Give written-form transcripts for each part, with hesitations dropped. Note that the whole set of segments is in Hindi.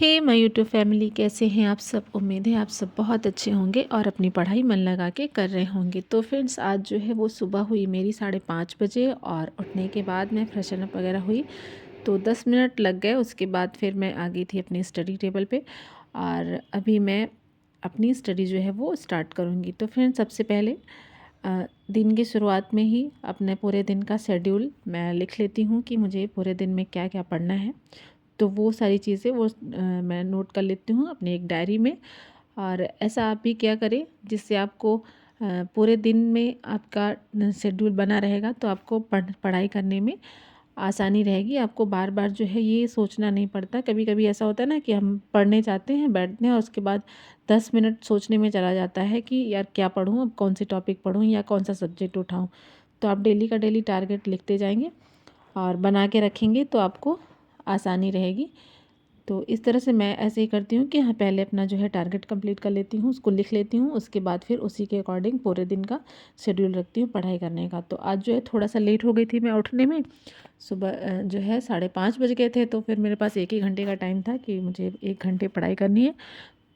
हे माय यूट्यूब फैमिली, कैसे हैं आप सब। उम्मीद है आप सब बहुत अच्छे होंगे और अपनी पढ़ाई मन लगा के कर रहे होंगे। तो फ्रेंड्स, आज जो है वो सुबह हुई मेरी 5:30 बजे और उठने के बाद मैं फ्रेशन अप वगैरह हुई तो 10 मिनट लग गए। उसके बाद फिर मैं आ गई थी अपनी स्टडी टेबल पे और अभी मैं अपनी स्टडी जो है वो स्टार्ट करूँगी। तो फ्रेंड्स, सबसे पहले दिन की शुरुआत में ही अपने पूरे दिन का शेड्यूल मैं लिख लेती हूँ कि मुझे पूरे दिन में क्या क्या पढ़ना है। तो वो सारी चीज़ें मैं नोट कर लेती हूँ अपनी एक डायरी में। और ऐसा आप भी क्या करें जिससे आपको पूरे दिन में आपका शेड्यूल बना रहेगा, तो आपको पढ़ाई करने में आसानी रहेगी। आपको बार बार जो है ये सोचना नहीं पड़ता। कभी कभी ऐसा होता है ना कि हम पढ़ने जाते हैं, बैठते हैं और उसके बाद 10 मिनट सोचने में चला जाता है कि यार क्या पढ़ूँ, अब कौन सी टॉपिक पढ़ूँ या कौन सा सब्जेक्ट उठाऊँ। तो आप डेली का डेली टारगेट लिखते जाएंगे और बना के रखेंगे तो आपको आसानी रहेगी। तो इस तरह से मैं ऐसे ही करती हूँ कि हाँ, पहले अपना जो है टारगेट कंप्लीट कर लेती हूँ, उसको लिख लेती हूँ। उसके बाद फिर उसी के अकॉर्डिंग पूरे दिन का शेड्यूल रखती हूँ पढ़ाई करने का। तो आज जो है थोड़ा सा लेट हो गई थी मैं उठने में। सुबह जो है 5:30 बज गए थे, तो फिर मेरे पास 1 ही घंटे का टाइम था कि मुझे 1 घंटे पढ़ाई करनी है।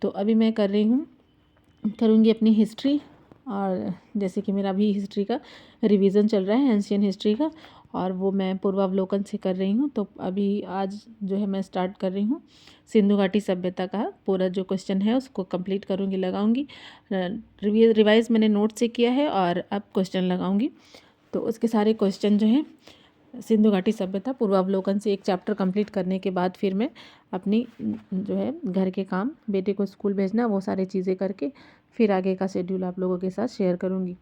तो अभी मैं करूँगी अपनी हिस्ट्री। और जैसे कि मेरा अभी हिस्ट्री का रिवीजन चल रहा है, एंशियन हिस्ट्री का, और वो मैं पूर्वावलोकन से कर रही हूँ। तो अभी आज जो है मैं स्टार्ट कर रही हूँ सिंधु घाटी सभ्यता का पूरा जो क्वेश्चन है उसको कंप्लीट करूँगी, लगाऊंगी। रिवाइज मैंने नोट से किया है और अब क्वेश्चन लगाऊंगी। तो उसके सारे क्वेश्चन जो हैं सिंधु घाटी सभ्यता पूर्वावलोकन से एक चैप्टर कंप्लीट करने के बाद फिर मैं अपनी जो है घर के काम, बेटे को स्कूल भेजना, वो सारी चीज़ें करके फिर आगे का शेड्यूल आप लोगों के साथ शेयर करूँगी।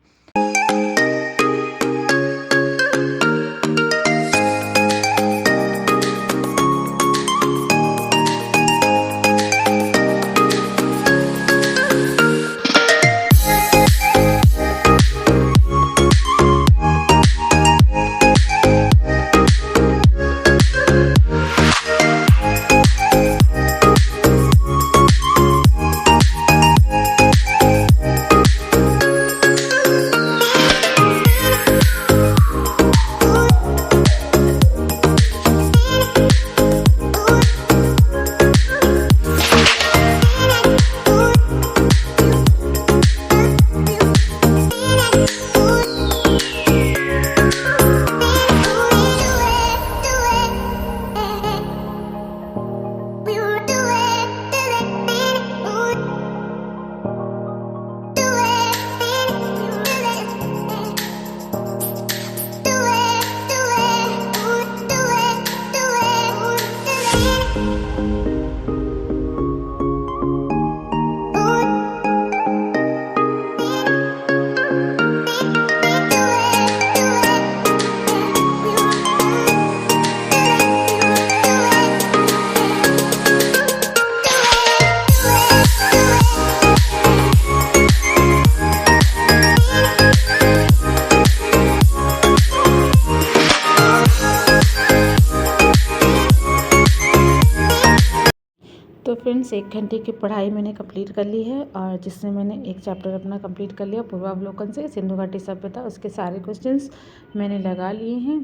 तो फ्रेंड्स, 1 घंटे की पढ़ाई मैंने कंप्लीट कर ली है और जिससे मैंने एक चैप्टर अपना कंप्लीट कर लिया पूर्वावलोकन से सिंधु घाटी सभ्यता, उसके सारे क्वेश्चंस मैंने लगा लिए हैं।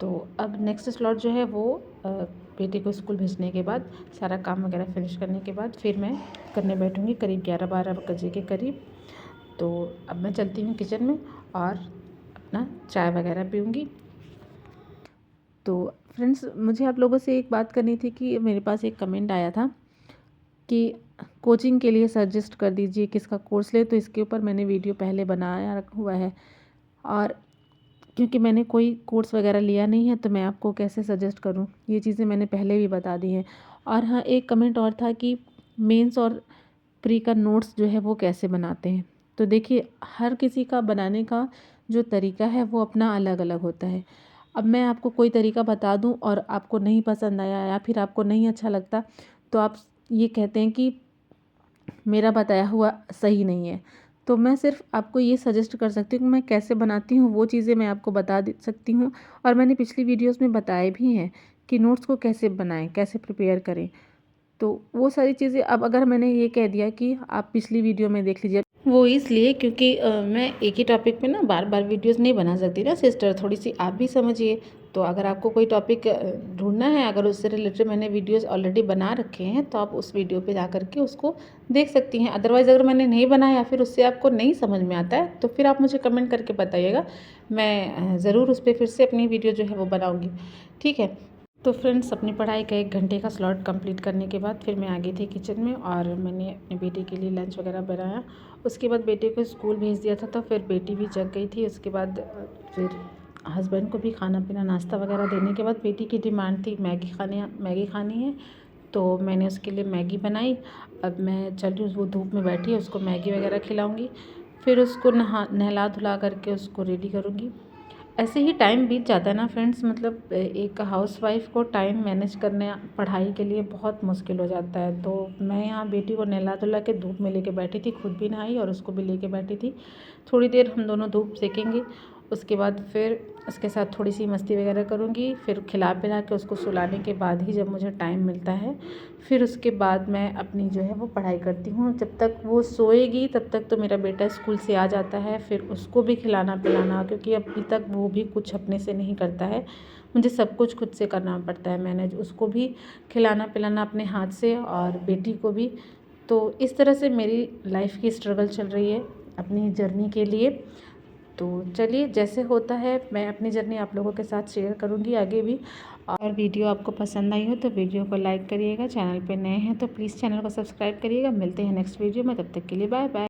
तो अब नेक्स्ट स्लॉट जो है वो बेटे को स्कूल भेजने के बाद, सारा काम वगैरह फिनिश करने के बाद फिर मैं करने बैठूँगी करीब 11-12 बजे के करीब। तो अब मैं चलती हूँ किचन में और अपना चाय वगैरह पीऊँगी। तो फ्रेंड्स, मुझे आप लोगों से एक बात करनी थी कि मेरे पास एक कमेंट आया था कि कोचिंग के लिए सजेस्ट कर दीजिए किसका कोर्स ले। तो इसके ऊपर मैंने वीडियो पहले बनाया रखा हुआ है, और क्योंकि मैंने कोई कोर्स वगैरह लिया नहीं है तो मैं आपको कैसे सजेस्ट करूं, ये चीज़ें मैंने पहले भी बता दी हैं। और हाँ, एक कमेंट और था कि मेंस और प्री का नोट्स जो है वो कैसे बनाते हैं। तो देखिए, हर किसी का बनाने का जो तरीका है वो अपना अलग अलग होता है। अब मैं आपको कोई तरीका बता दूं और आपको नहीं पसंद आया या फिर आपको नहीं अच्छा लगता, तो आप ये कहते हैं कि मेरा बताया हुआ सही नहीं है। तो मैं सिर्फ आपको ये सजेस्ट कर सकती हूँ कि मैं कैसे बनाती हूँ, वो चीज़ें मैं आपको बता सकती हूँ। और मैंने पिछली वीडियोस में बताए भी हैं कि नोट्स को कैसे बनाएं, कैसे प्रिपेयर करें। तो वो सारी चीज़ें, अब अगर मैंने ये कह दिया कि आप पिछली वीडियो में देख लीजिए, वो इसलिए क्योंकि मैं एक ही टॉपिक पे ना बार बार वीडियोस नहीं बना सकती ना सिस्टर, थोड़ी सी आप भी समझिए। तो अगर आपको कोई टॉपिक ढूंढना है, अगर उससे रिलेटेड मैंने वीडियोस ऑलरेडी बना रखे हैं तो आप उस वीडियो पे जा कर के उसको देख सकती हैं। अदरवाइज़ अगर मैंने नहीं बनाया या फिर उससे आपको नहीं समझ में आता है तो फिर आप मुझे कमेंट करके बताइएगा, मैं ज़रूर उस पर फिर से अपनी वीडियो जो है वो बनाऊँगी, ठीक है। तो फ्रेंड्स, अपनी पढ़ाई का 1 घंटे का स्लॉट कंप्लीट करने के बाद फिर मैं आ गई थी किचन में और मैंने अपने बेटे के लिए लंच वगैरह बनाया। उसके बाद बेटे को स्कूल भेज दिया था, तो फिर बेटी भी जग गई थी। उसके बाद फिर हस्बैंड को भी खाना पीना नाश्ता वगैरह देने के बाद बेटी की डिमांड थी मैगी खानी है, तो मैंने उसके लिए मैगी बनाई। अब मैं चल रही हूँ, वो धूप में बैठी है, उसको मैगी वगैरह खिलाऊँगी, फिर उसको नहला धुला करके उसको रेडी करूँगी। ऐसे ही टाइम बीत जाता है ना फ्रेंड्स, मतलब एक हाउसवाइफ़ को टाइम मैनेज करने पढ़ाई के लिए बहुत मुश्किल हो जाता है। तो मैं यहाँ बेटी को नहला धुला के धूप में लेके बैठी थी, खुद भी नहाई और उसको भी लेके बैठी थी। थोड़ी देर हम दोनों धूप सेकेंगे, उसके बाद फिर उसके साथ थोड़ी सी मस्ती वगैरह करूँगी। फिर खिला पिला के उसको सुलाने के बाद ही जब मुझे टाइम मिलता है, फिर उसके बाद मैं अपनी जो है वो पढ़ाई करती हूँ। जब तक वो सोएगी तब तक तो मेरा बेटा स्कूल से आ जाता है, फिर उसको भी खिलाना पिलाना, क्योंकि अभी तक वो भी कुछ अपने से नहीं करता है, मुझे सब कुछ खुद से करना पड़ता है मैनेज। उसको भी खिलाना पिलाना अपने हाथ से और बेटी को भी। तो इस तरह से मेरी लाइफ़ की स्ट्रगल चल रही है अपनी जर्नी के लिए। तो चलिए, जैसे होता है मैं अपनी जर्नी आप लोगों के साथ शेयर करूँगी आगे भी। और वीडियो आपको पसंद आई हो तो वीडियो को लाइक करिएगा, चैनल पे नए हैं तो प्लीज़ चैनल को सब्सक्राइब करिएगा। मिलते हैं नेक्स्ट वीडियो में, तब तक के लिए बाय बाय।